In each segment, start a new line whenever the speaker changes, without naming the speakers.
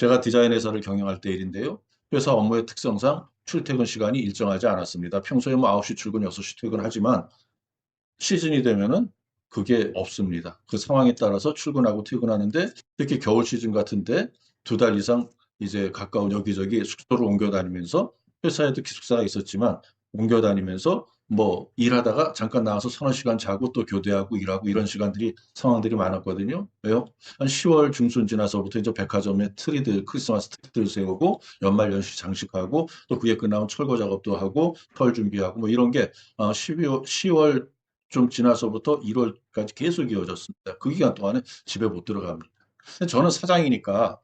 제가 디자인 회사를 경영할 때 일인데요. 회사 업무의 특성상 출퇴근 시간이 일정하지 않았습니다. 평소에 뭐 9시 출근, 6시 퇴근하지만 시즌이 되면은 그게 없습니다. 그 상황에 따라서 출근하고 퇴근하는데 특히 겨울 시즌 같은데 2달 이상 이제 가까운 여기저기 숙소를 옮겨 다니면서 회사에도 기숙사가 있었지만 옮겨 다니면서 뭐 일하다가 잠깐 나와서 서너 시간 자고 또 교대하고 일하고 이런 시간들이 상황들이 많았거든요. 왜요? 한 10월 중순 지나서부터 이제 백화점에 트리들 크리스마스 트리들 세우고 연말 연시 장식하고 또 그게 끝나면 철거 작업도 하고 털 준비하고 뭐 이런 게 10월 좀 지나서부터 1월까지 계속 이어졌습니다. 그 기간 동안에 집에 못 들어갑니다. 근데 저는 사장이니까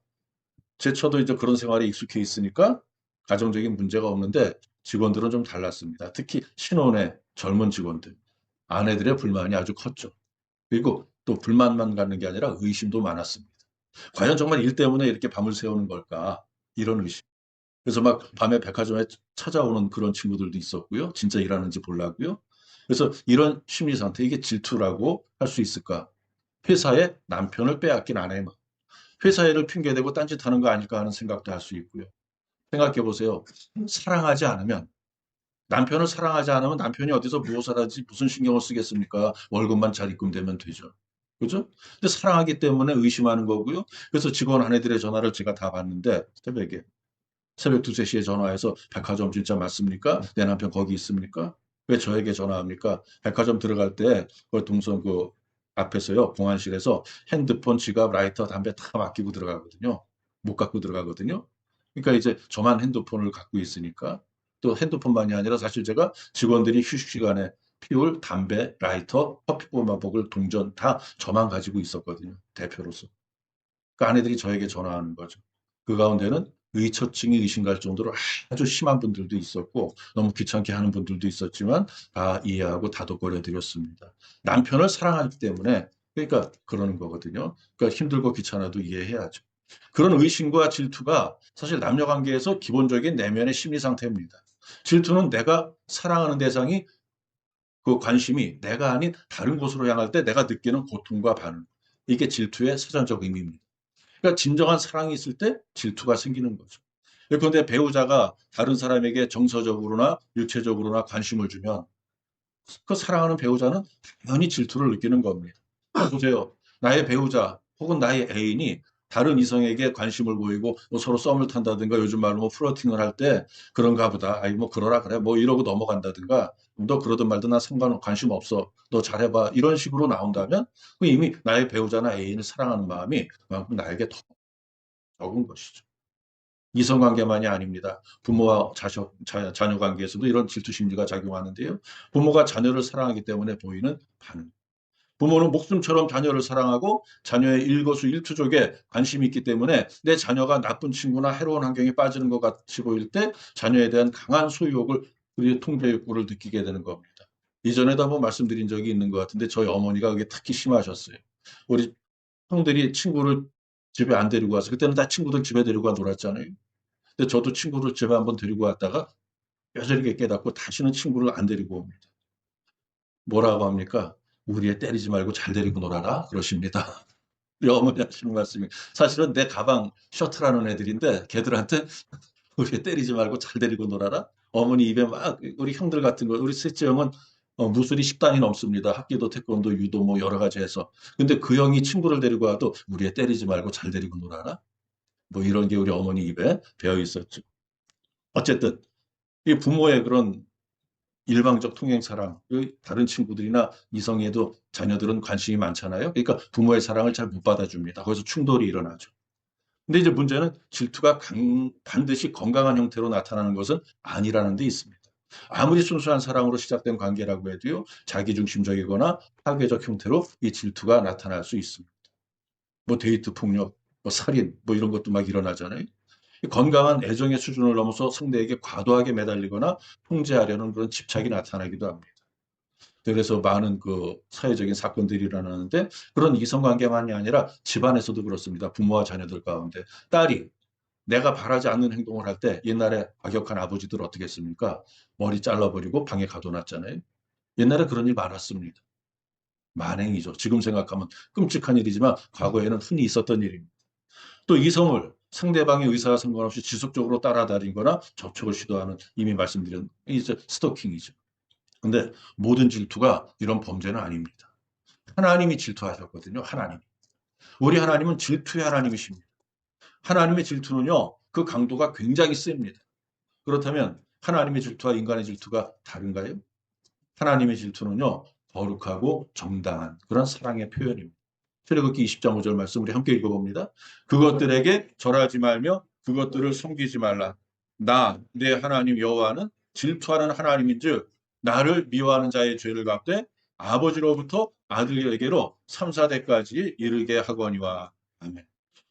저도 이제 그런 생활에 익숙해 있으니까 가정적인 문제가 없는데 직원들은 좀 달랐습니다. 특히 신혼의 젊은 직원들, 아내들의 불만이 아주 컸죠. 그리고 또 불만만 갖는 게 아니라 의심도 많았습니다. 과연 정말 일 때문에 이렇게 밤을 새우는 걸까? 이런 의심. 그래서 막 밤에 백화점에 찾아오는 그런 친구들도 있었고요. 진짜 일하는지 보려고요. 그래서 이런 심리 상태, 이게 질투라고 할 수 있을까? 회사에 남편을 빼앗긴 아내, 회사 일을 핑계대고 딴짓하는 거 아닐까 하는 생각도 할 수 있고요. 생각해 보세요. 사랑하지 않으면, 남편을 사랑하지 않으면 남편이 어디서 무엇을 하지 무슨 신경을 쓰겠습니까? 월급만 잘 입금되면 되죠. 그죠? 근데 사랑하기 때문에 의심하는 거고요. 그래서 직원 아내들의 전화를 제가 다 받는데 새벽 2, 3시에 전화해서 백화점 진짜 맞습니까? 내 남편 거기 있습니까? 왜 저에게 전화합니까? 백화점 들어갈 때 그 동선 그 앞에서요, 공안실에서 핸드폰, 지갑, 라이터, 담배 다 맡기고 들어가거든요. 못 갖고 들어가거든요. 그러니까 이제 저만 핸드폰을 갖고 있으니까 또 핸드폰만이 아니라 사실 제가 직원들이 휴식 시간에 피울 담배, 라이터, 커피 뽑아먹을 동전 다 저만 가지고 있었거든요. 대표로서. 그 아내들이 저에게 전화하는 거죠. 그 가운데는 의처증이 의심갈 정도로 아주 심한 분들도 있었고 너무 귀찮게 하는 분들도 있었지만 다 이해하고 다독거려 드렸습니다. 남편을 사랑하기 때문에 그러니까 그러는 거거든요. 그러니까 힘들고 귀찮아도 이해해야죠. 그런 의심과 질투가 사실 남녀 관계에서 기본적인 내면의 심리 상태입니다. 질투는 내가 사랑하는 대상이 그 관심이 내가 아닌 다른 곳으로 향할 때 내가 느끼는 고통과 반응. 이게 질투의 사전적 의미입니다. 그러니까 진정한 사랑이 있을 때 질투가 생기는 거죠. 그런데 배우자가 다른 사람에게 정서적으로나 육체적으로나 관심을 주면 그 사랑하는 배우자는 당연히 질투를 느끼는 겁니다. 보세요. 나의 배우자 혹은 나의 애인이 다른 이성에게 관심을 보이고 뭐 서로 썸을 탄다든가 요즘 말로 뭐 플러팅을 할 때 그런가 보다. 아이 뭐 그러라 그래. 뭐 이러고 넘어간다든가 너 그러든 말든 나 관심 없어. 너 잘해봐. 이런 식으로 나온다면 이미 나의 배우자나 애인을 사랑하는 마음이 그만큼 나에게 더 적은 것이죠. 이성관계만이 아닙니다. 부모와 자녀 관계에서도 이런 질투 심리가 작용하는데요. 부모가 자녀를 사랑하기 때문에 보이는 반응. 부모는 목숨처럼 자녀를 사랑하고 자녀의 일거수일투족에 관심이 있기 때문에 내 자녀가 나쁜 친구나 해로운 환경에 빠지는 것 같이 보일 때 자녀에 대한 강한 소유욕을, 그리고 통제 욕구를 느끼게 되는 겁니다. 이전에도 한번 말씀드린 적이 있는 것 같은데 저희 어머니가 그게 특히 심하셨어요. 우리 형들이 친구를 집에 안 데리고 와서 그때는 다 친구들 집에 데리고 와 놀았잖아요. 근데 저도 친구를 집에 한번 데리고 왔다가 뼈저리게 깨닫고 다시는 친구를 안 데리고 옵니다. 뭐라고 합니까? 우리 애 때리지 말고 잘 데리고 놀아라 그러십니다. 우리 어머니 하시는 말씀이 사실은 내 가방 셔틀하는 애들인데 걔들한테 우리 애 때리지 말고 잘 데리고 놀아라. 어머니 입에 막 우리 형들 같은 거 우리 셋째 형은 무술이 10단이 넘습니다. 합기도 태권도 유도 뭐 여러 가지 해서. 근데 그 형이 친구를 데리고 와도 우리 애 때리지 말고 잘 데리고 놀아라. 뭐 이런 게 우리 어머니 입에 배어 있었죠. 어쨌든 이 부모의 그런 일방적 통행 사랑, 다른 친구들이나 이성에도 자녀들은 관심이 많잖아요. 그러니까 부모의 사랑을 잘 못 받아줍니다. 거기서 충돌이 일어나죠. 근데 이제 문제는 질투가 반드시 건강한 형태로 나타나는 것은 아니라는 데 있습니다. 아무리 순수한 사랑으로 시작된 관계라고 해도요, 자기중심적이거나 파괴적 형태로 이 질투가 나타날 수 있습니다. 뭐 데이트 폭력, 뭐 살인, 뭐 이런 것도 막 일어나잖아요. 건강한 애정의 수준을 넘어서 상대에게 과도하게 매달리거나 통제하려는 그런 집착이 나타나기도 합니다. 그래서 많은 그 사회적인 사건들이 일어나는데 그런 이성관계만이 아니라 집안에서도 그렇습니다. 부모와 자녀들 가운데 딸이 내가 바라지 않는 행동을 할 때 옛날에 과격한 아버지들 어떻게 했습니까? 머리 잘라버리고 방에 가둬놨잖아요. 옛날에 그런 일 많았습니다. 만행이죠. 지금 생각하면 끔찍한 일이지만 과거에는 흔히 있었던 일입니다. 또 이성을 상대방의 의사와 상관없이 지속적으로 따라다니거나 접촉을 시도하는, 이미 말씀드린 이제 스토킹이죠. 근데 모든 질투가 이런 범죄는 아닙니다. 하나님이 질투하셨거든요. 하나님. 우리 하나님은 질투의 하나님이십니다. 하나님의 질투는요, 그 강도가 굉장히 셉니다. 그렇다면 하나님의 질투와 인간의 질투가 다른가요? 하나님의 질투는요, 거룩하고 정당한 그런 사랑의 표현입니다. 출애굽기 20장 5절 말씀 우리 함께 읽어봅니다. 그것들에게 절하지 말며 그것들을 섬기지 말라. 나, 내 하나님 여호와는 질투하는 하나님인즉 나를 미워하는 자의 죄를 갚되 아버지로부터 아들에게로 3, 4대까지 이르게 하거니와. 아멘.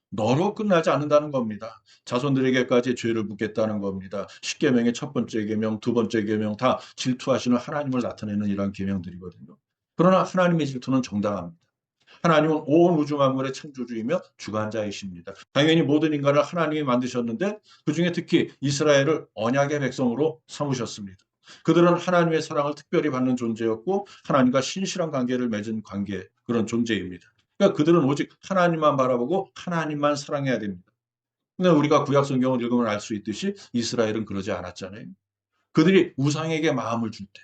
너로 끝나지 않는다는 겁니다. 자손들에게까지 죄를 묻겠다는 겁니다. 십계명의 첫 번째 계명, 두 번째 계명 다 질투하시는 하나님을 나타내는 이러한 계명들이거든요. 그러나 하나님의 질투는 정당합니다. 하나님은 온 우주 만물의 창조주이며 주관자이십니다. 당연히 모든 인간을 하나님이 만드셨는데 그중에 특히 이스라엘을 언약의 백성으로 삼으셨습니다. 그들은 하나님의 사랑을 특별히 받는 존재였고 하나님과 신실한 관계를 맺은 관계, 그런 존재입니다. 그러니까 그들은 오직 하나님만 바라보고 하나님만 사랑해야 됩니다. 근데 우리가 구약 성경을 읽으면 알 수 있듯이 이스라엘은 그러지 않았잖아요. 그들이 우상에게 마음을 줄 때,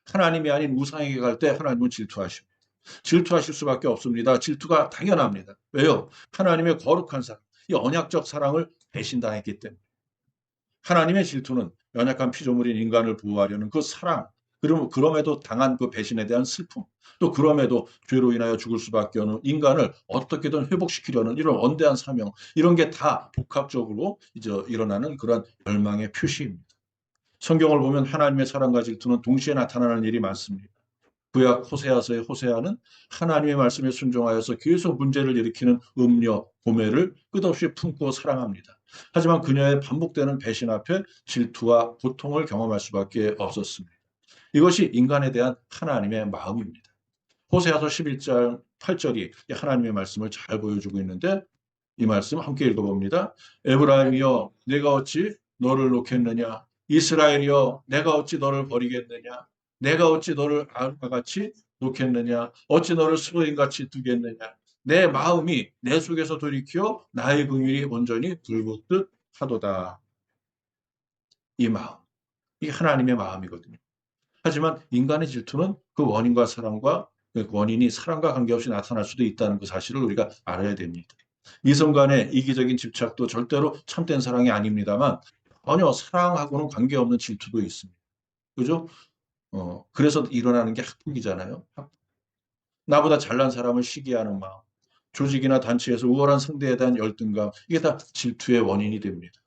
하나님이 아닌 우상에게 갈 때 하나님은 질투하십니다. 질투하실 수밖에 없습니다. 질투가 당연합니다. 왜요? 하나님의 거룩한 사랑, 이 언약적 사랑을 배신당했기 때문에. 하나님의 질투는 연약한 피조물인 인간을 보호하려는 그 사랑, 그럼에도 당한 그 배신에 대한 슬픔, 또 그럼에도 죄로 인하여 죽을 수밖에 없는 인간을 어떻게든 회복시키려는 이런 원대한 사명, 이런 게 다 복합적으로 이제 일어나는 그런 열망의 표시입니다. 성경을 보면 하나님의 사랑과 질투는 동시에 나타나는 일이 많습니다. 구약 호세아서의 호세아는 하나님의 말씀에 순종하여서 계속 문제를 일으키는 음녀, 고매를 끝없이 품고 사랑합니다. 하지만 그녀의 반복되는 배신 앞에 질투와 고통을 경험할 수밖에 없었습니다. 이것이 인간에 대한 하나님의 마음입니다. 호세아서 11장 8절이 하나님의 말씀을 잘 보여주고 있는데 이 말씀 함께 읽어봅니다. 에브라임이여 내가 어찌 너를 놓겠느냐, 이스라엘이여 내가 어찌 너를 버리겠느냐, 내가 어찌 너를 아울과 같이 놓겠느냐, 어찌 너를 수로인같이 두겠느냐, 내 마음이 내 속에서 돌이켜 나의 긍휼이 온전히 불붙듯 하도다. 이 마음, 이 하나님의 마음이거든요. 하지만 인간의 질투는 그 원인과 사랑과 그 원인이 사랑과 관계없이 나타날 수도 있다는 그 사실을 우리가 알아야 됩니다. 이성 간의 이기적인 집착도 절대로 참된 사랑이 아닙니다만 전혀 사랑하고는 관계없는 질투도 있습니다. 그죠? 그래서 일어나는 게 학폭이잖아요. 나보다 잘난 사람을 시기하는 마음, 조직이나 단체에서 우월한 상대에 대한 열등감, 이게 다 질투의 원인이 됩니다.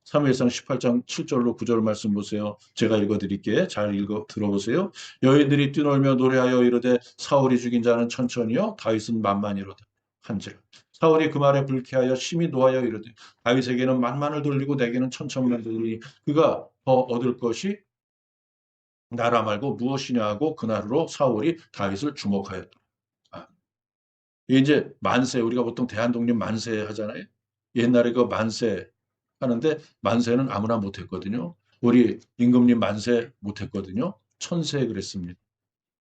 사무엘상 18장 7절로 9절 말씀 보세요. 제가 읽어드릴게요. 잘 들어보세요. 여인들이 뛰놀며 노래하여 이르되 사울이 죽인 자는 천천히요 다윗은 만만이로다 한지라. 사울이 그 말에 불쾌하여 심히 노하여 이르되 다윗에게는 만만을 돌리고 내게는 천천만 돌리니 그가 더 얻을 것이 나라 말고 무엇이냐 하고 그날로 사울이 다윗을 주목하였다. 아, 이제 만세, 우리가 보통 대한독립 만세 하잖아요. 옛날에 그 만세 하는데 만세는 아무나 못했거든요. 우리 임금님 만세 못했거든요. 천세 그랬습니다.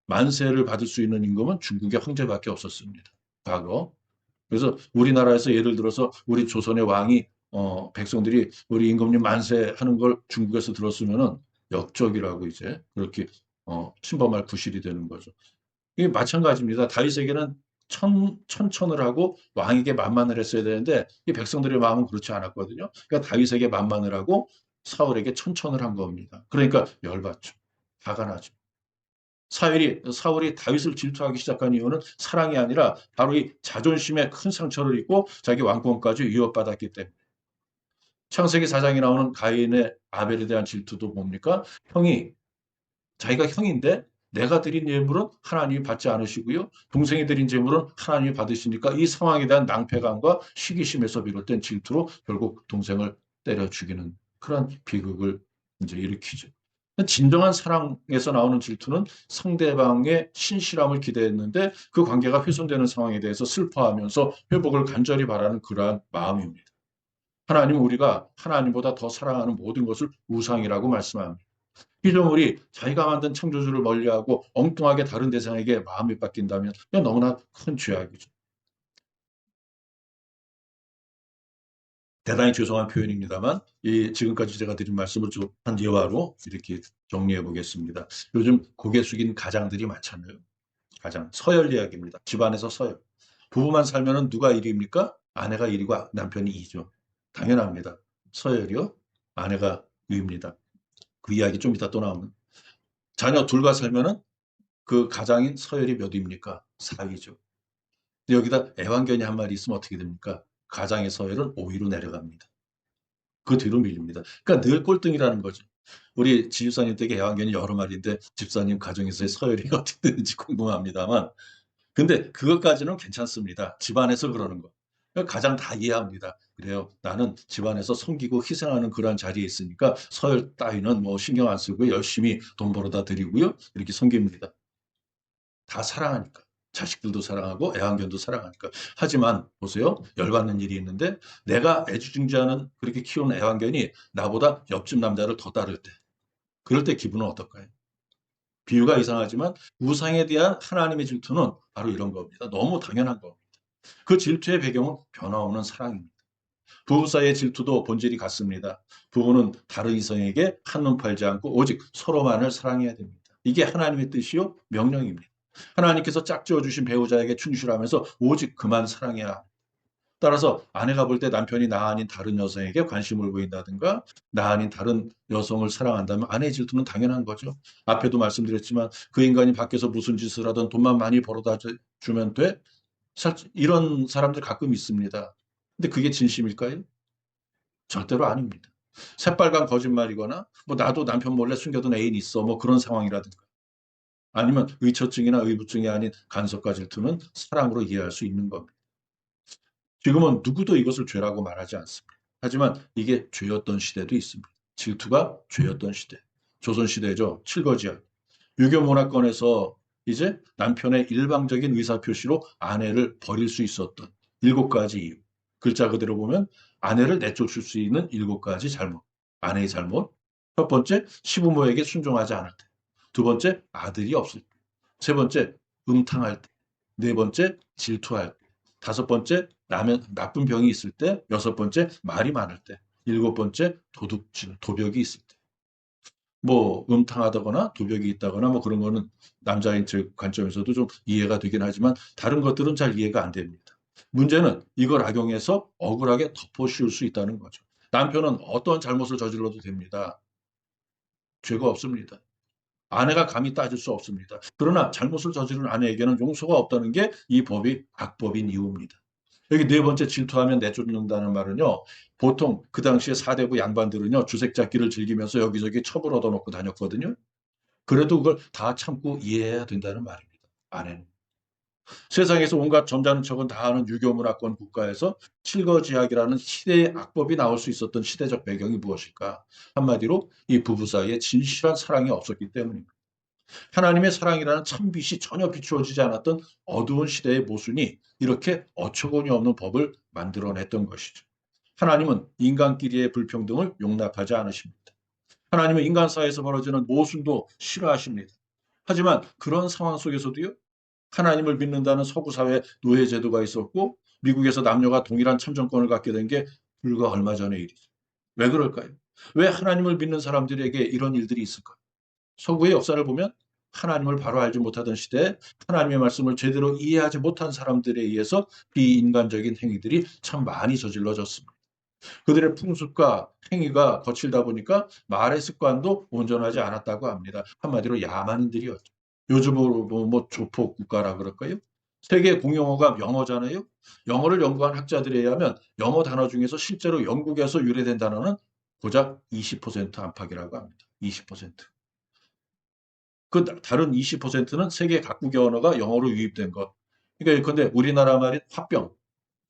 만세를 받을 수 있는 임금은 중국의 황제밖에 없었습니다. 과거. 그래서 우리나라에서 예를 들어서 우리 조선의 왕이 백성들이 우리 임금님 만세 하는 걸 중국에서 들었으면은 역적이라고 이제 그렇게 침범할 구실이 되는 거죠. 이게 마찬가지입니다. 다윗에게는 천천을 하고 왕에게 만만을 했어야 되는데 이 백성들의 마음은 그렇지 않았거든요. 그러니까 다윗에게 만만을 하고 사울에게 천천을 한 겁니다. 그러니까 열받죠. 화가 나죠. 사울이 다윗을 질투하기 시작한 이유는 사랑이 아니라 바로 이 자존심에 큰 상처를 입고 자기 왕권까지 위협받았기 때문에. 창세기 4장에 나오는 가인의 아벨에 대한 질투도 뭡니까? 자기가 형인데 내가 드린 예물은 하나님이 받지 않으시고요. 동생이 드린 예물은 하나님이 받으시니까 이 상황에 대한 낭패감과 시기심에서 비롯된 질투로 결국 동생을 때려 죽이는 그런 비극을 이제 일으키죠. 진정한 사랑에서 나오는 질투는 상대방의 신실함을 기대했는데 그 관계가 훼손되는 상황에 대해서 슬퍼하면서 회복을 간절히 바라는 그러한 마음입니다. 하나님은 우리가 하나님보다 더 사랑하는 모든 것을 우상이라고 말씀합니다. 피조물이 자기가 만든 창조주를 멀리하고 엉뚱하게 다른 대상에게 마음이 바뀐다면 너무나 큰 죄악이죠. 대단히 죄송한 표현입니다만 지금까지 제가 드린 말씀을 좀 한 예화로 이렇게 정리해 보겠습니다. 요즘 고개 숙인 가장들이 많잖아요. 가장 서열 이야기입니다. 집안에서 서열. 부부만 살면은 누가 1위입니까? 아내가 1위고 남편이 2죠. 당연합니다. 서열이요. 아내가 위입니다. 그 이야기 좀 이따 또 나오면. 자녀 둘과 살면은 그 가장인 서열이 몇 위입니까? 4위죠. 여기다 애완견이 한 마리 있으면 어떻게 됩니까? 가장의 서열은 5위로 내려갑니다. 그 뒤로 밀립니다. 그러니까 늘 꼴등이라는 거죠. 우리 지집사님 댁에 애완견이 여러 마리인데 집사님 가정에서의 서열이 어떻게 되는지 궁금합니다만 근데 그것까지는 괜찮습니다. 집안에서 그러는 거. 가장 다 이해합니다. 그래요. 나는 집안에서 섬기고 희생하는 그러한 자리에 있으니까 서열 따위는 뭐 신경 안 쓰고 열심히 돈 벌어다 드리고요. 이렇게 섬깁니다. 다 사랑하니까. 자식들도 사랑하고 애완견도 사랑하니까. 하지만 보세요. 열받는 일이 있는데 내가 애지중지하는 그렇게 키우는 애완견이 나보다 옆집 남자를 더 따를 때 그럴 때 기분은 어떨까요? 비유가 이상하지만 우상에 대한 하나님의 질투는 바로 이런 겁니다. 너무 당연한 겁니다. 그 질투의 배경은 변화없는 사랑입니다. 부부 사이의 질투도 본질이 같습니다. 부부는 다른 이성에게 한눈 팔지 않고 오직 서로만을 사랑해야 됩니다. 이게 하나님의 뜻이요 명령입니다. 하나님께서 짝지어 주신 배우자에게 충실하면서 오직 그만 사랑해야 합니다. 따라서 아내가 볼 때 남편이 나 아닌 다른 여성에게 관심을 보인다든가 나 아닌 다른 여성을 사랑한다면 아내의 질투는 당연한 거죠. 앞에도 말씀드렸지만 그 인간이 밖에서 무슨 짓을 하든 돈만 많이 벌어다 주면 돼? 이런 사람들 가끔 있습니다. 근데 그게 진심일까요? 절대로 아닙니다. 새빨간 거짓말이거나 뭐 나도 남편 몰래 숨겨둔 애인 있어 뭐 그런 상황이라든가 아니면 의처증이나 의부증이 아닌 간섭과 질투는 사랑으로 이해할 수 있는 겁니다. 지금은 누구도 이것을 죄라고 말하지 않습니다. 하지만 이게 죄였던 시대도 있습니다. 질투가 죄였던 시대. 조선시대죠. 칠거지약. 유교 문화권에서 이제 남편의 일방적인 의사표시로 아내를 버릴 수 있었던 7가지 이유. 글자 그대로 보면 아내를 내쫓을 수 있는 7가지 잘못. 아내의 잘못. 첫 번째, 시부모에게 순종하지 않을 때. 두 번째, 아들이 없을 때. 세 번째, 음탕할 때. 네 번째, 질투할 때. 다섯 번째, 나쁜 병이 있을 때. 여섯 번째, 말이 많을 때. 일곱 번째, 도둑질, 도벽이 있을 때. 뭐 음탕하다거나 도벽이 있다거나 뭐 그런 거는 남자인 즉 관점에서도 좀 이해가 되긴 하지만 다른 것들은 잘 이해가 안 됩니다. 문제는 이걸 악용해서 억울하게 덮어씌울 수 있다는 거죠. 남편은 어떤 잘못을 저질러도 됩니다. 죄가 없습니다. 아내가 감히 따질 수 없습니다. 그러나 잘못을 저지른 아내에게는 용서가 없다는 게 이 법이 악법인 이유입니다. 여기 네 번째 질투하면 내쫓는다는 말은요. 보통 그 당시에 사대부 양반들은요. 주색잡기를 즐기면서 여기저기 첩을 얻어놓고 다녔거든요. 그래도 그걸 다 참고 이해해야 된다는 말입니다. 아내는. 세상에서 온갖 점잖은 척은 다 하는 유교 문화권 국가에서 칠거지약이라는 시대의 악법이 나올 수 있었던 시대적 배경이 무엇일까? 한마디로 이 부부 사이에 진실한 사랑이 없었기 때문입니다. 하나님의 사랑이라는 참빛이 전혀 비추어지지 않았던 어두운 시대의 모순이 이렇게 어처구니 없는 법을 만들어냈던 것이죠. 하나님은 인간끼리의 불평등을 용납하지 않으십니다. 하나님은 인간 사이에서 벌어지는 모순도 싫어하십니다. 하지만 그런 상황 속에서도요, 하나님을 믿는다는 서구 사회에 노예 제도가 있었고 미국에서 남녀가 동일한 참정권을 갖게 된 게 불과 얼마 전의 일이죠. 왜 그럴까요? 왜 하나님을 믿는 사람들에게 이런 일들이 있을까요? 서구의 역사를 보면 하나님을 바로 알지 못하던 시대에 하나님의 말씀을 제대로 이해하지 못한 사람들에 의해서 비인간적인 행위들이 참 많이 저질러졌습니다. 그들의 풍습과 행위가 거칠다 보니까 말의 습관도 온전하지 않았다고 합니다. 한마디로 야만인들이었죠. 요즘으로 뭐 조폭 국가라 그럴까요? 세계 공용어가 영어잖아요. 영어를 연구한 학자들에 의하면 영어 단어 중에서 실제로 영국에서 유래된 단어는 고작 20% 안팎이라고 합니다. 20%. 그 다른 20%는 세계 각국의 언어가 영어로 유입된 것. 그러니까 근데 우리나라 말인 화병,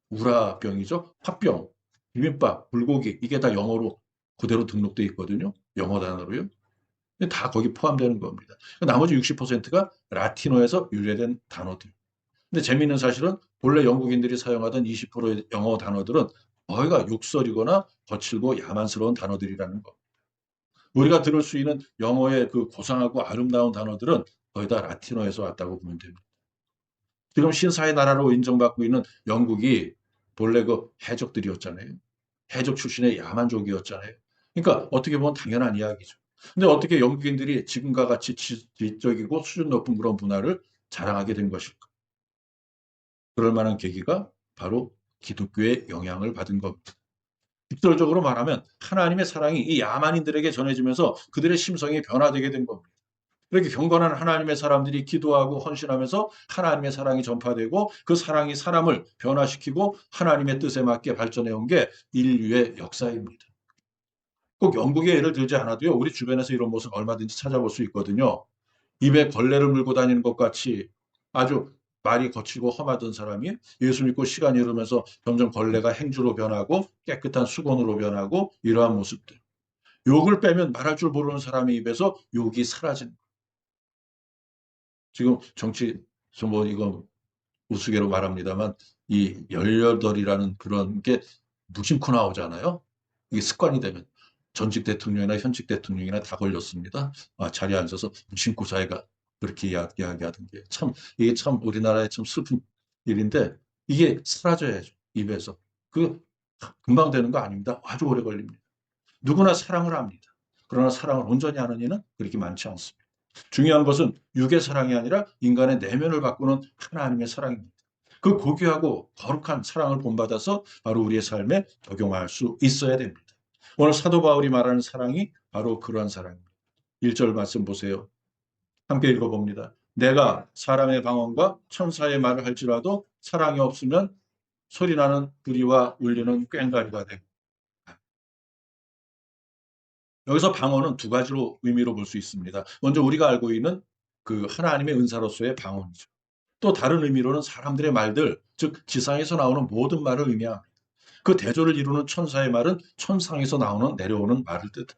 우라병이죠. 화병, 비빔밥, 불고기 이게 다 영어로 그대로 등록돼 있거든요. 영어 단어로요. 다 거기 포함되는 겁니다. 나머지 60%가 라틴어에서 유래된 단어들. 근데 재미있는 사실은 본래 영국인들이 사용하던 20%의 영어 단어들은 거의가 욕설이거나 거칠고 야만스러운 단어들이라는 거. 우리가 들을 수 있는 영어의 그 고상하고 아름다운 단어들은 거의 다 라틴어에서 왔다고 보면 됩니다. 지금 신사의 나라로 인정받고 있는 영국이 본래 그 해적들이었잖아요. 해적 출신의 야만족이었잖아요. 그러니까 어떻게 보면 당연한 이야기죠. 근데 어떻게 영국인들이 지금과 같이 지적이고 수준 높은 그런 문화를 자랑하게 된 것일까? 그럴 만한 계기가 바로 기독교의 영향을 받은 겁니다. 직설적으로 말하면 하나님의 사랑이 이 야만인들에게 전해지면서 그들의 심성이 변화되게 된 겁니다. 그렇게 경건한 하나님의 사람들이 기도하고 헌신하면서 하나님의 사랑이 전파되고 그 사랑이 사람을 변화시키고 하나님의 뜻에 맞게 발전해 온 게 인류의 역사입니다. 꼭 영국의 예를 들지 않아도요, 우리 주변에서 이런 모습 얼마든지 찾아볼 수 있거든요. 입에 걸레를 물고 다니는 것 같이 아주 말이 거칠고 험하던 사람이 예수 믿고 시간이 흐르면서 점점 걸레가 행주로 변하고 깨끗한 수건으로 변하고 이러한 모습들. 욕을 빼면 말할 줄 모르는 사람의 입에서 욕이 사라진. 지금 정치, 뭐 이거 우스개로 말합니다만 이 18이라는 그런 게 무심코 나오잖아요. 이게 습관이 되면 전직 대통령이나 현직 대통령이나 다 걸렸습니다. 자리에 앉아서 무심코 자기가 그렇게 이야기하던 게 참, 이게 참 우리나라의 참 슬픈 일인데 이게 사라져야죠. 입에서. 그 금방 되는 거 아닙니다. 아주 오래 걸립니다. 누구나 사랑을 합니다. 그러나 사랑을 온전히 하는 이는 그렇게 많지 않습니다. 중요한 것은 육의 사랑이 아니라 인간의 내면을 바꾸는 하나님의 사랑입니다. 그 고귀하고 거룩한 사랑을 본받아서 바로 우리의 삶에 적용할 수 있어야 됩니다. 오늘 사도 바울이 말하는 사랑이 바로 그러한 사랑입니다. 1절 말씀 보세요. 함께 읽어봅니다. 내가 사람의 방언과 천사의 말을 할지라도 사랑이 없으면 소리나는 부리와 울리는 꽹과리가 되고. 여기서 방언은 두 가지로 의미로 볼 수 있습니다. 먼저 우리가 알고 있는 그 하나님의 은사로서의 방언이죠. 또 다른 의미로는 사람들의 말들, 즉 지상에서 나오는 모든 말을 의미합니다. 그 대조를 이루는 천사의 말은 천상에서 나오는 내려오는 말을 뜻합니다.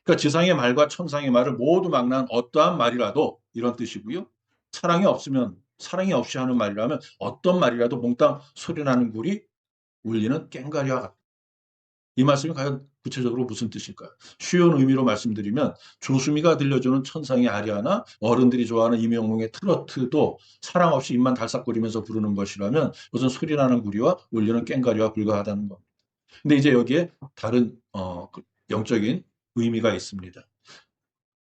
그러니까 지상의 말과 천상의 말을 모두 막는 어떠한 말이라도 이런 뜻이고요. 사랑이 없이 하는 말이라면 어떤 말이라도 몽땅 소리나는 굴이 울리는 꽹과리와 같다. 이 말씀이 과연 구체적으로 무슨 뜻일까요? 쉬운 의미로 말씀드리면 조수미가 들려주는 천상의 아리아나 어른들이 좋아하는 임영웅의 트로트도 사랑 없이 입만 달싹거리면서 부르는 것이라면 무슨 소리나는 구리와 울리는 꽹과리와 불과하다는 겁니다. 근데 이제 여기에 다른 영적인 의미가 있습니다.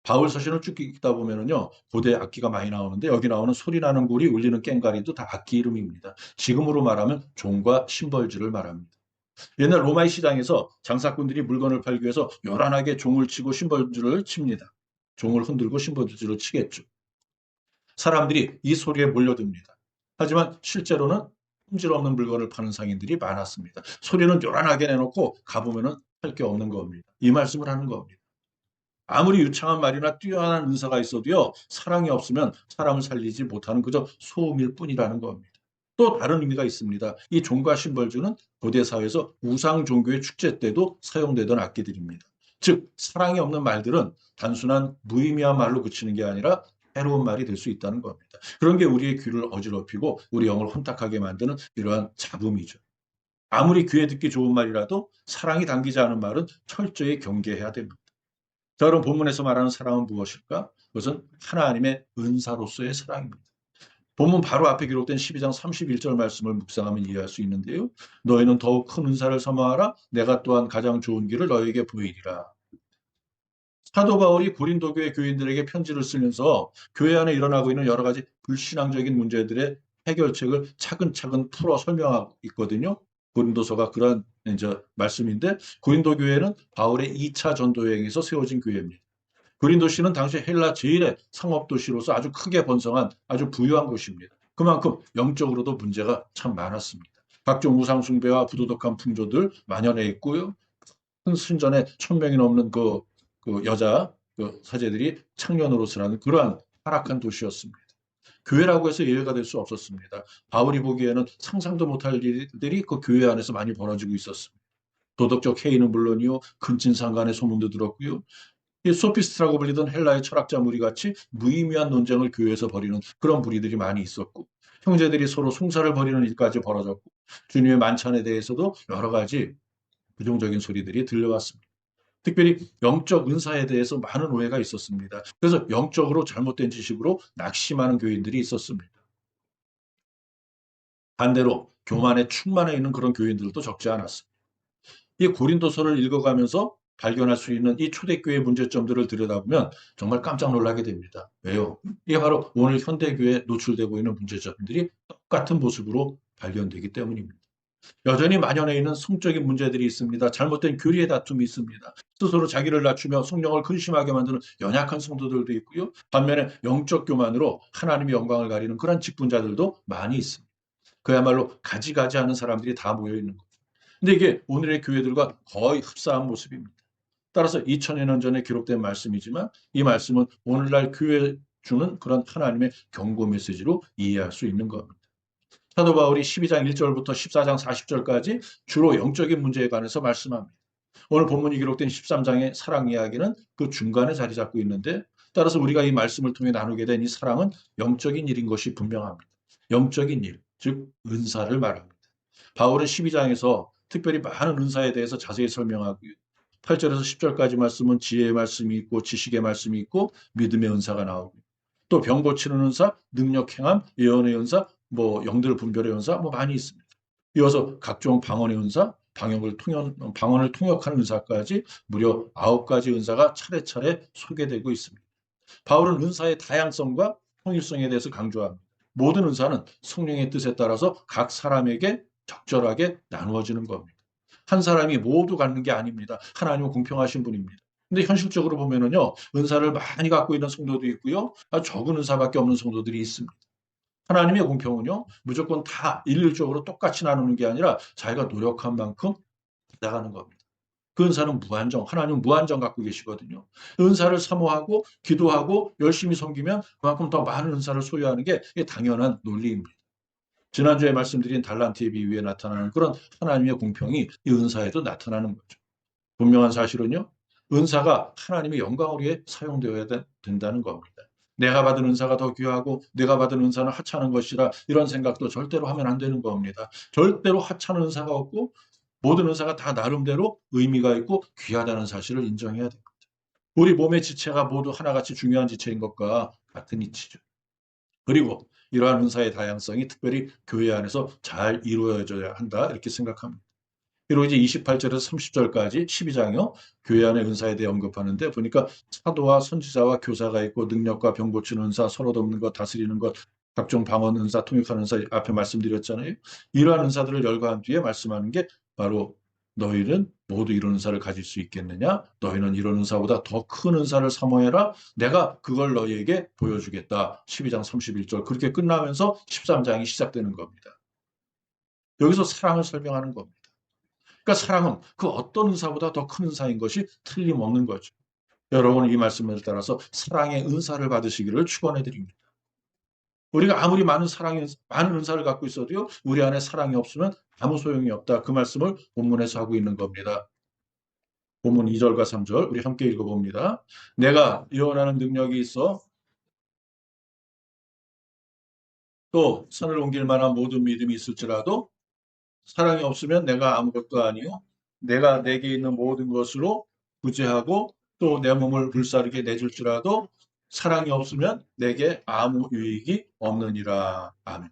바울 서신을 쭉 읽다 보면은요, 고대 악기가 많이 나오는데 여기 나오는 소리나는 구리, 울리는 꽹과리도 다 악기 이름입니다. 지금으로 말하면 종과 심벌주를 말합니다. 옛날 로마의 시장에서 장사꾼들이 물건을 팔기 위해서 요란하게 종을 치고 심벌주를 칩니다. 종을 흔들고 심벌주를 치겠죠. 사람들이 이 소리에 몰려듭니다. 하지만 실제로는 품질 없는 물건을 파는 상인들이 많았습니다. 소리는 요란하게 내놓고 가보면은 할 게 없는 겁니다. 이 말씀을 하는 겁니다. 아무리 유창한 말이나 뛰어난 은사가 있어도요, 사랑이 없으면 사람을 살리지 못하는 그저 소음일 뿐이라는 겁니다. 또 다른 의미가 있습니다. 이 종과 심벌주는 고대 사회에서 우상 종교의 축제 때도 사용되던 악기들입니다. 즉 사랑이 없는 말들은 단순한 무의미한 말로 그치는 게 아니라 해로운 말이 될 수 있다는 겁니다. 그런 게 우리의 귀를 어지럽히고 우리 영을 혼탁하게 만드는 이러한 잡음이죠. 아무리 귀에 듣기 좋은 말이라도 사랑이 담기지 않은 말은 철저히 경계해야 됩니다. 자, 그럼 본문에서 말하는 사랑은 무엇일까? 그것은 하나님의 은사로서의 사랑입니다. 본문 바로 앞에 기록된 12장 31절 말씀을 묵상하면 이해할 수 있는데요. 너희는 더욱 큰 은사를 삼아하라. 내가 또한 가장 좋은 길을 너희에게 보이리라. 사도 바울이 고린도 교회 교인들에게 편지를 쓰면서 교회 안에 일어나고 있는 여러 가지 불신앙적인 문제들의 해결책을 차근차근 풀어 설명하고 있거든요. 고린도서가 그런 이제 말씀인데 고린도 교회는 바울의 2차 전도 여행에서 세워진 교회입니다. 고린도시는 당시 헬라 제1의 상업도시로서 아주 크게 번성한 아주 부유한 곳입니다. 그만큼 영적으로도 문제가 참 많았습니다. 각종 우상숭배와 부도덕한 풍조들 만연해 있고요. 큰 순전에 1000명이 넘는 그 여자 사제들이 창녀노릇을 그러한 타락한 도시였습니다. 교회라고 해서 예외가 될 수 없었습니다. 바울이 보기에는 상상도 못할 일들이 그 교회 안에서 많이 벌어지고 있었습니다. 도덕적 해이는 물론이요, 근친상간의 소문도 들었고요. 이 소피스트라고 불리던 헬라의 철학자 무리같이 무의미한 논쟁을 교회에서 벌이는 그런 무리들이 많이 있었고 형제들이 서로 송사를 벌이는 일까지 벌어졌고 주님의 만찬에 대해서도 여러 가지 부정적인 소리들이 들려왔습니다. 특별히 영적 은사에 대해서 많은 오해가 있었습니다. 그래서 영적으로 잘못된 지식으로 낙심하는 교인들이 있었습니다. 반대로 교만에 충만해 있는 그런 교인들도 적지 않았습니다. 이 고린도서를 읽어가면서 발견할 수 있는 이 초대교회 문제점들을 들여다보면 정말 깜짝 놀라게 됩니다. 왜요? 이게 바로 오늘 현대교회에 노출되고 있는 문제점들이 똑같은 모습으로 발견되기 때문입니다. 여전히 만연해 있는 성적인 문제들이 있습니다. 잘못된 교리의 다툼이 있습니다. 스스로 자기를 낮추며 성령을 근심하게 만드는 연약한 성도들도 있고요. 반면에 영적 교만으로 하나님의 영광을 가리는 그런 직분자들도 많이 있습니다. 그야말로 가지가지하는 사람들이 다 모여 있는 거죠. 근데 이게 오늘의 교회들과 거의 흡사한 모습입니다. 따라서 2000여 년 전에 기록된 말씀이지만 이 말씀은 오늘날 교회에 주는 그런 하나님의 경고 메시지로 이해할 수 있는 겁니다. 사도 바울이 12장 1절부터 14장 40절까지 주로 영적인 문제에 관해서 말씀합니다. 오늘 본문이 기록된 13장의 사랑 이야기는 그 중간에 자리 잡고 있는데 따라서 우리가 이 말씀을 통해 나누게 된 이 사랑은 영적인 일인 것이 분명합니다. 영적인 일, 즉 은사를 말합니다. 바울은 12장에서 특별히 많은 은사에 대해서 자세히 설명하고요. 8절에서 10절까지 말씀은 지혜의 말씀이 있고 지식의 말씀이 있고 믿음의 은사가 나오고 또 병 고치는 은사, 능력 행함, 예언의 은사, 영들 분별의 은사 많이 있습니다. 이어서 각종 방언의 은사, 방언을 통역하는 은사까지 무려 9가지 은사가 차례차례 소개되고 있습니다. 바울은 은사의 다양성과 통일성에 대해서 강조합니다. 모든 은사는 성령의 뜻에 따라서 각 사람에게 적절하게 나누어지는 겁니다. 한 사람이 모두 갖는 게 아닙니다. 하나님은 공평하신 분입니다. 근데 현실적으로 보면은요, 은사를 많이 갖고 있는 성도도 있고요, 아주 적은 은사밖에 없는 성도들이 있습니다. 하나님의 공평은요, 무조건 다 일률적으로 똑같이 나누는 게 아니라 자기가 노력한 만큼 나가는 겁니다. 그 은사는 무한정, 하나님은 무한정 갖고 계시거든요. 은사를 사모하고 기도하고 열심히 섬기면 그만큼 더 많은 은사를 소유하는 게 당연한 논리입니다. 지난주에 말씀드린 달란트의 비유에 나타나는 그런 하나님의 공평이 이 은사에도 나타나는 거죠. 분명한 사실은요, 은사가 하나님의 영광을 위해 사용되어야 된다는 겁니다. 내가 받은 은사가 더 귀하고 내가 받은 은사는 하찮은 것이라 이런 생각도 절대로 하면 안 되는 겁니다. 절대로 하찮은 은사가 없고 모든 은사가 다 나름대로 의미가 있고 귀하다는 사실을 인정해야 됩니다. 우리 몸의 지체가 모두 하나같이 중요한 지체인 것과 같은 이치죠. 그리고 이러한 은사의 다양성이 특별히 교회 안에서 잘 이루어져야 한다 이렇게 생각합니다. 그리고 이제 28절에서 30절까지 12장이요. 교회 안의 은사에 대해 언급하는데 보니까 사도와 선지자와 교사가 있고 능력과 병 고치는 은사, 서로 돕는 것, 다스리는 것, 각종 방언 은사, 통역하는 은사 앞에 말씀드렸잖아요. 이러한 은사들을 열거한 뒤에 말씀하는 게 바로 너희는 모두 이런 은사를 가질 수 있겠느냐? 너희는 이런 은사보다 더 큰 은사를 사모해라. 내가 그걸 너희에게 보여주겠다. 12장 31절 그렇게 끝나면서 13장이 시작되는 겁니다. 여기서 사랑을 설명하는 겁니다. 그러니까 사랑은 그 어떤 은사보다 더 큰 은사인 것이 틀림없는 거죠. 여러분 이 말씀을 따라서 사랑의 은사를 받으시기를 축원해 드립니다. 우리가 아무리 많은 은사를 갖고 있어도요, 우리 안에 사랑이 없으면 아무 소용이 없다. 그 말씀을 본문에서 하고 있는 겁니다. 본문 2절과 3절 우리 함께 읽어봅니다. 내가 예언하는 능력이 있어 또 산을 옮길 만한 모든 믿음이 있을지라도 사랑이 없으면 내가 아무것도 아니요. 내가 내게 있는 모든 것으로 구제하고 또 내 몸을 불사르게 내줄지라도 사랑이 없으면 내게 아무 유익이 없느니라. 아멘.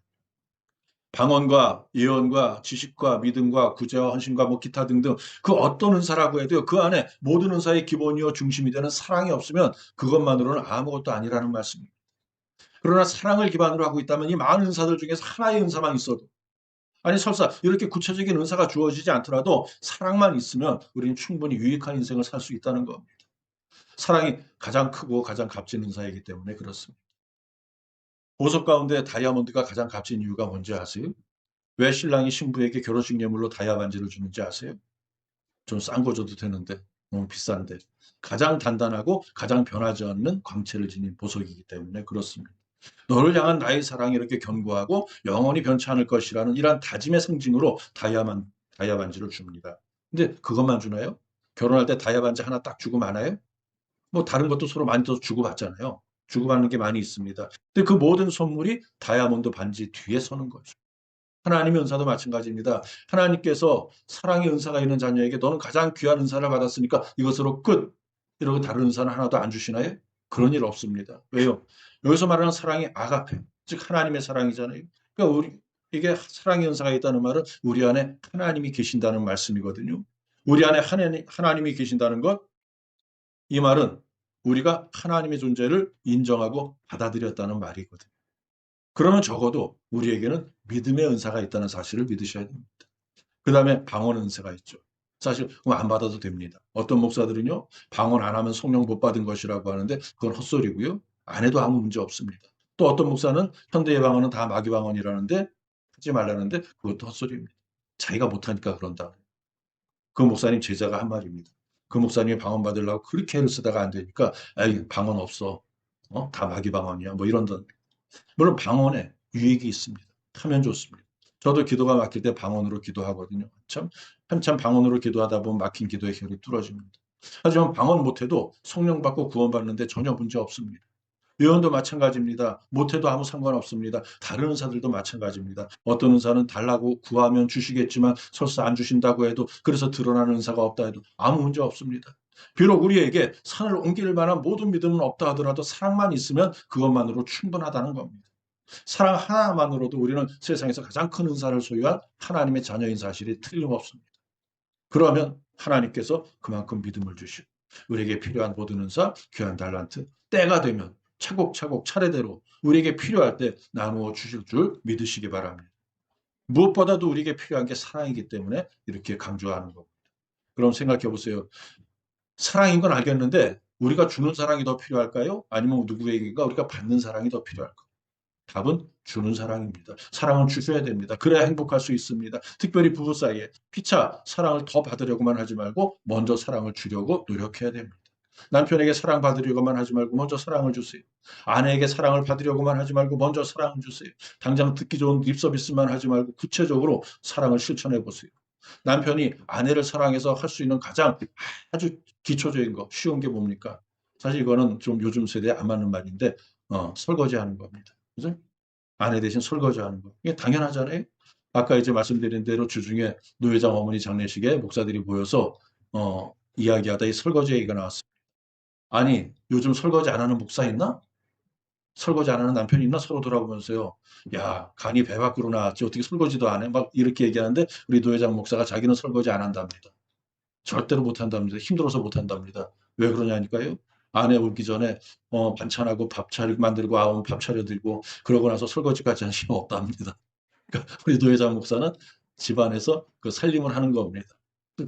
방언과 예언과 지식과 믿음과 구제와 헌신과 기타 등등 그 어떤 은사라고 해도 그 안에 모든 은사의 기본이요 중심이 되는 사랑이 없으면 그것만으로는 아무것도 아니라는 말씀입니다. 그러나 사랑을 기반으로 하고 있다면 이 많은 은사들 중에서 하나의 은사만 있어도 아니 설사 이렇게 구체적인 은사가 주어지지 않더라도 사랑만 있으면 우리는 충분히 유익한 인생을 살 수 있다는 겁니다. 사랑이 가장 크고 가장 값진 은사이기 때문에 그렇습니다. 보석 가운데 다이아몬드가 가장 값진 이유가 뭔지 아세요? 왜 신랑이 신부에게 결혼식 예물로 다이아 반지를 주는지 아세요? 좀 싼 거 줘도 되는데 너무 비싼데 가장 단단하고 가장 변하지 않는 광채를 지닌 보석이기 때문에 그렇습니다. 너를 향한 나의 사랑이 이렇게 견고하고 영원히 변치 않을 것이라는 이러한 다짐의 상징으로 다이아 반지를 줍니다. 근데 그것만 주나요? 결혼할 때 다이아 반지 하나 딱 주고 마나요? 다른 것도 서로 많이 더 주고받잖아요. 주고받는 게 많이 있습니다. 근데 그 모든 선물이 다이아몬드 반지 뒤에 서는 거죠. 하나님의 은사도 마찬가지입니다. 하나님께서 사랑의 은사가 있는 자녀에게 너는 가장 귀한 은사를 받았으니까 이것으로 끝. 이러고 다른 은사는 하나도 안 주시나요? 그런 일 없습니다. 왜요? 여기서 말하는 사랑이 아가페, 즉 하나님의 사랑이잖아요. 그러니까 이게 사랑의 은사가 있다는 말은 우리 안에 하나님이 계신다는 말씀이거든요. 우리 안에 하나님이 계신다는 것, 이 말은 우리가 하나님의 존재를 인정하고 받아들였다는 말이거든요. 그러면 적어도 우리에게는 믿음의 은사가 있다는 사실을 믿으셔야 됩니다. 그 다음에 방언 은사가 있죠. 사실 그럼 안 받아도 됩니다. 어떤 목사들은요, 방언 안 하면 성령 못 받은 것이라고 하는데 그건 헛소리고요. 안 해도 아무 문제 없습니다. 또 어떤 목사는 현대의 방언은 다 마귀 방언이라는데 하지 말라는데 그것도 헛소리입니다. 자기가 못하니까 그런다. 그 목사님 제자가 한 말입니다. 그 목사님이 방언 받으려고 그렇게 애를 쓰다가 안 되니까 에이, 방언 없어. 다 마귀 방언이야. 뭐 이런다. 물론 방언에 유익이 있습니다. 하면 좋습니다. 저도 기도가 막힐 때 방언으로 기도하거든요. 한참 방언으로 기도하다 보면 막힌 기도의 혈이 뚫어집니다. 하지만 방언 못해도 성령 받고 구원받는데 전혀 문제 없습니다. 예언도 마찬가지입니다. 못해도 아무 상관없습니다. 다른 은사들도 마찬가지입니다. 어떤 은사는 달라고 구하면 주시겠지만 설사 안 주신다고 해도 그래서 드러나는 은사가 없다 해도 아무 문제 없습니다. 비록 우리에게 산을 옮길 만한 모든 믿음은 없다 하더라도 사랑만 있으면 그것만으로 충분하다는 겁니다. 사랑 하나만으로도 우리는 세상에서 가장 큰 은사를 소유한 하나님의 자녀인 사실이 틀림없습니다. 그러면 하나님께서 그만큼 믿음을 주시고 우리에게 필요한 모든 은사, 귀한 달란트, 때가 되면 차곡차곡 차례대로 우리에게 필요할 때 나누어 주실 줄 믿으시기 바랍니다. 무엇보다도 우리에게 필요한 게 사랑이기 때문에 이렇게 강조하는 겁니다. 그럼 생각해 보세요. 사랑인 건 알겠는데 우리가 주는 사랑이 더 필요할까요? 아니면 누구에게가 우리가 받는 사랑이 더 필요할까요? 답은 주는 사랑입니다. 사랑은 주셔야 됩니다. 그래야 행복할 수 있습니다. 특별히 부부 사이에 피차 사랑을 더 받으려고만 하지 말고 먼저 사랑을 주려고 노력해야 됩니다. 남편에게 사랑받으려고만 하지 말고 먼저 사랑을 주세요. 아내에게 사랑을 받으려고만 하지 말고 먼저 사랑을 주세요. 당장 듣기 좋은 립 서비스만 하지 말고 구체적으로 사랑을 실천해 보세요. 남편이 아내를 사랑해서 할 수 있는 가장 아주 기초적인 거, 쉬운 게 뭡니까? 사실 이거는 좀 요즘 세대에 안 맞는 말인데 설거지하는 겁니다. 그죠? 아내 대신 설거지하는 거. 이게 당연하잖아요. 아까 이제 말씀드린 대로 주중에 노회장 어머니 장례식에 목사들이 모여서 이야기하다 이 설거지 얘기가 나왔어요. 아니, 요즘 설거지 안 하는 목사 있나? 설거지 안 하는 남편이 있나? 서로 돌아보면서요. 야, 간이 배 밖으로 나왔지. 어떻게 설거지도 안 해? 막 이렇게 얘기하는데 우리 노회장 목사가 자기는 설거지 안 한답니다. 절대로 못 한답니다. 힘들어서 못 한답니다. 왜 그러냐니까요. 아내 오기 전에 반찬하고 밥 만들고 아우면 밥 차려드리고 그러고 나서 설거지까지 한 힘 없답니다. 그러니까 우리 노회장 목사는 집안에서 그 살림을 하는 겁니다.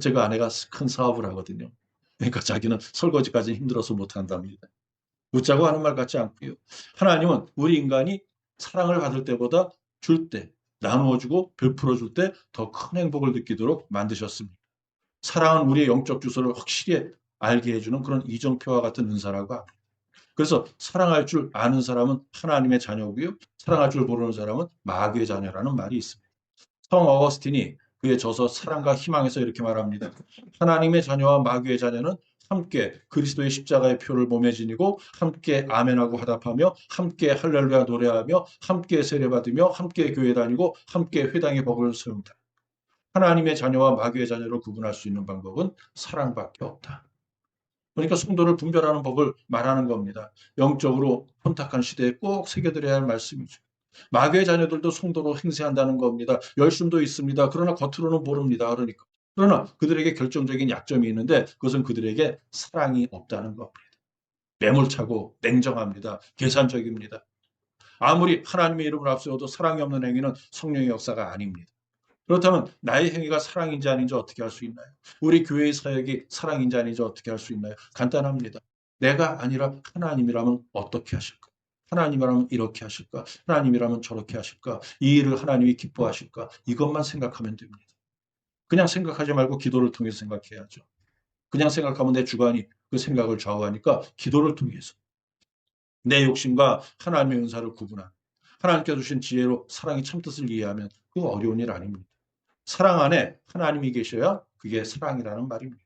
제가 아내가 큰 사업을 하거든요. 그러니까 자기는 설거지까지 힘들어서 못 한답니다. 웃자고 하는 말 같지 않고요. 하나님은 우리 인간이 사랑을 받을 때보다 줄 때, 나누어주고 베풀어 줄 때 더 큰 행복을 느끼도록 만드셨습니다. 사랑은 우리의 영적 주소를 확실히 알게 해주는 그런 이정표와 같은 은사라고 합니다. 그래서 사랑할 줄 아는 사람은 하나님의 자녀고요. 사랑할 줄 모르는 사람은 마귀의 자녀라는 말이 있습니다. 성 어거스틴이 그의 저서 사랑과 희망에서 이렇게 말합니다. 하나님의 자녀와 마귀의 자녀는 함께 그리스도의 십자가의 표를 몸에 지니고 함께 아멘하고 화답하며 함께 할렐루야 노래하며 함께 세례받으며 함께 교회 다니고 함께 회당의 법을 세운다. 하나님의 자녀와 마귀의 자녀를 구분할 수 있는 방법은 사랑밖에 없다. 그러니까 성도를 분별하는 법을 말하는 겁니다. 영적으로 혼탁한 시대에 꼭 새겨드려야 할 말씀이죠. 마귀의 자녀들도 성도로 행세한다는 겁니다. 열심도 있습니다. 그러나 겉으로는 모릅니다. 그러나 그들에게 결정적인 약점이 있는데 그것은 그들에게 사랑이 없다는 겁니다. 매몰차고 냉정합니다. 계산적입니다. 아무리 하나님의 이름을 앞세워도 사랑이 없는 행위는 성령의 역사가 아닙니다. 그렇다면 나의 행위가 사랑인지 아닌지 어떻게 할 수 있나요? 우리 교회의 사역이 사랑인지 아닌지 어떻게 할 수 있나요? 간단합니다. 내가 아니라 하나님이라면 어떻게 하실까? 하나님이라면 이렇게 하실까? 하나님이라면 저렇게 하실까? 이 일을 하나님이 기뻐하실까? 이것만 생각하면 됩니다. 그냥 생각하지 말고 기도를 통해서 생각해야죠. 그냥 생각하면 내 주관이 그 생각을 좌우하니까 기도를 통해서 내 욕심과 하나님의 은사를 구분하는 하나님께서 주신 지혜로 사랑의 참뜻을 이해하면 그거 어려운 일 아닙니다. 사랑 안에 하나님이 계셔야 그게 사랑이라는 말입니다.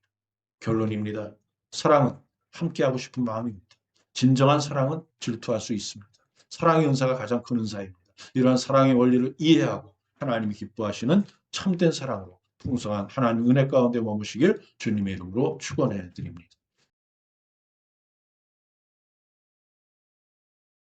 결론입니다. 사랑은 함께하고 싶은 마음입니다. 진정한 사랑은 질투할 수 있습니다. 사랑의 은사가 가장 큰 은사입니다. 이러한 사랑의 원리를 이해하고 하나님이 기뻐하시는 참된 사랑으로 풍성한 하나님 은혜 가운데 머무시길 주님의 이름으로 축원해 드립니다.